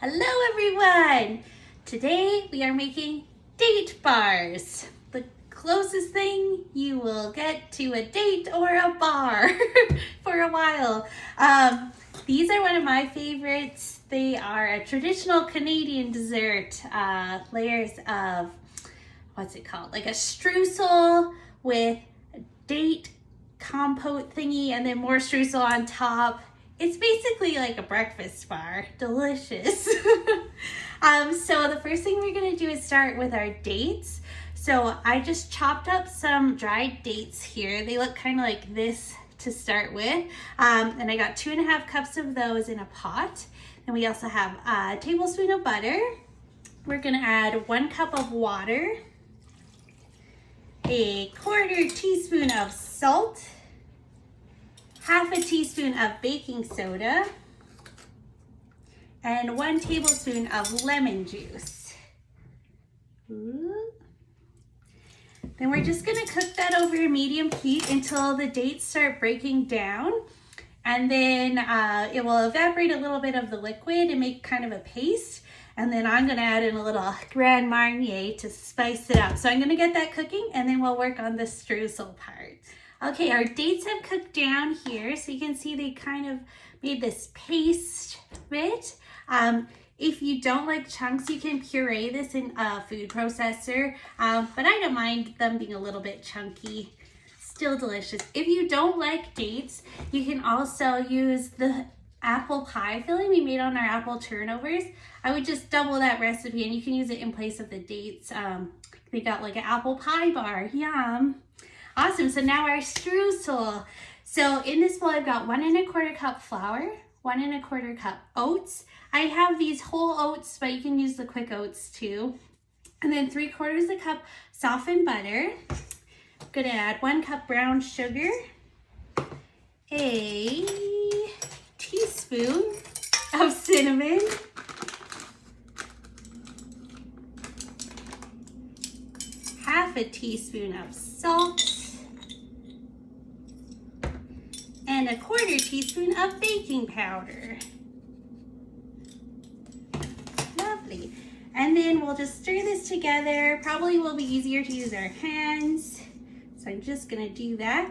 Hello everyone! Today we are making date bars. The closest thing you will get to a date or a bar for a while. These are one of my favorites. They are a traditional Canadian dessert. Layers of, what's it called? Like a streusel with a date compote thingy and then more streusel on top. It's basically like a breakfast bar. Delicious. So the first thing we're gonna do is start with our dates. So I just chopped up some dried dates here. They look kind of like this to start with. And I got 2.5 cups of those in a pot. And we also have a tablespoon of butter. We're gonna add 1 cup of water, a 1/4 teaspoon of salt, 1/2 teaspoon of baking soda, and 1 tablespoon of lemon juice. Ooh. Then we're just gonna cook that over medium heat until the dates start breaking down. And then it will evaporate a little bit of the liquid and make kind of a paste. And then I'm gonna add in a little Grand Marnier to spice it up. So I'm gonna get that cooking and then we'll work on the streusel part. Okay, our dates have cooked down here. So you can see they kind of made this paste bit. If you don't like chunks, you can puree this in a food processor. But I don't mind them being a little bit chunky. Still delicious. If you don't like dates, you can also use the apple pie filling we made on our apple turnovers. I would just double that recipe and you can use it in place of the dates. They got like an apple pie bar. Yum. Awesome. So now our streusel. So in this bowl, I've got 1 1/4 cup flour, 1 1/4 cup oats. I have these whole oats, but you can use the quick oats too. And then 3/4 cup softened butter. I'm gonna add 1 cup brown sugar, a teaspoon of cinnamon, half a teaspoon of salt, and a 1/4 teaspoon of baking powder. Lovely. And then we'll just stir this together. Probably will be easier to use our hands. So I'm just gonna do that.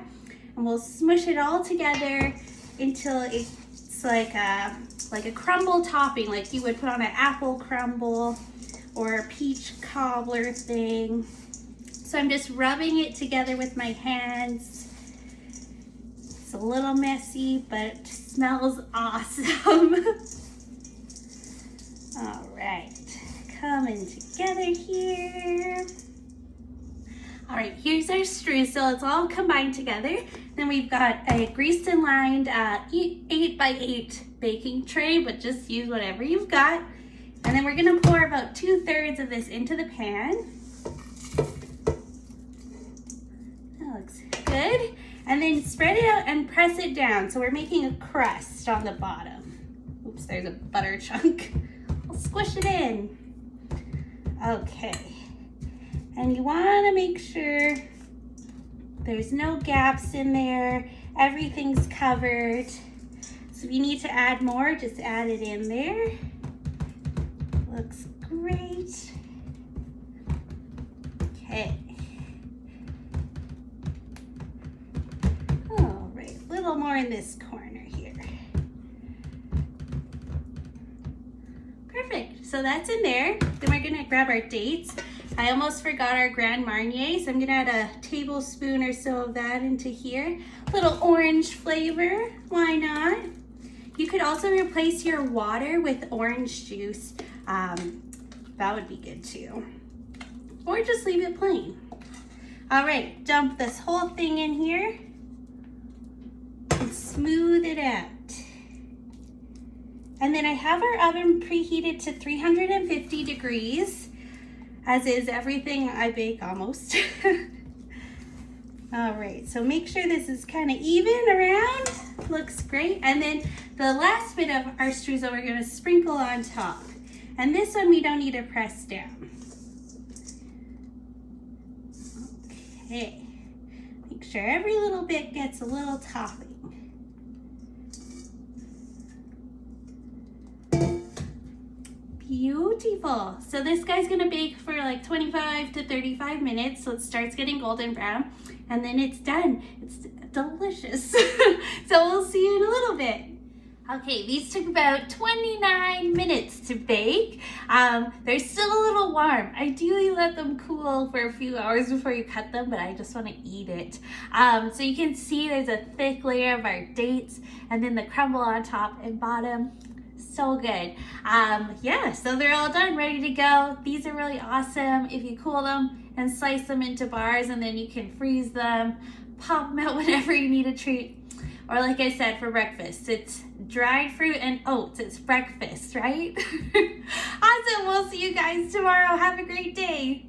And we'll smush it all together until it's like a crumble topping, like you would put on an apple crumble or a peach cobbler thing. So I'm just rubbing it together with my hands. It's a little messy, but it smells awesome. All right, coming together here. All right, here's our streusel. It's all combined together. Then we've got a greased and lined 8x8 baking tray, but just use whatever you've got. And then we're gonna pour about 2/3 of this into the pan. That looks good. And then spread it out and press it down. So we're making a crust on the bottom. Oops, there's a butter chunk. I'll squish it in. Okay. And you wanna make sure there's no gaps in there. Everything's covered. So if you need to add more, just add it in there. Looks great. Okay. All right, a little more in this corner here. Perfect, so that's in there. Then we're gonna grab our dates. I almost forgot our Grand Marnier, so I'm gonna add a tablespoon or so of that into here. Little orange flavor, why not? You could also replace your water with orange juice. That would be good too. Or just leave it plain. All right, dump this whole thing in here and smooth it out. And then I have our oven preheated to 350 degrees, as is everything I bake almost. All right, so make sure this is kind of even around. Looks great. And then the last bit of our streusel we're gonna sprinkle on top. And this one we don't need to press down. Okay, make sure every little bit gets a little topping. Beautiful. So this guy's gonna bake for like 25 to 35 minutes. So it starts getting golden brown and then it's done. It's delicious. So we'll see you in a little bit. Okay, these took about 29 minutes to bake. They're still a little warm. Ideally let them cool for a few hours before you cut them, but I just want to eat it. So you can see there's a thick layer of our dates and then the crumble on top and bottom. So good. Yeah, so they're all done, ready to go. These are really awesome if you cool them and slice them into bars, and then you can freeze them, pop them out whenever you need a treat. Or like I said, for breakfast, it's dried fruit and oats. It's breakfast, right? Awesome. We'll see you guys tomorrow. Have a great day.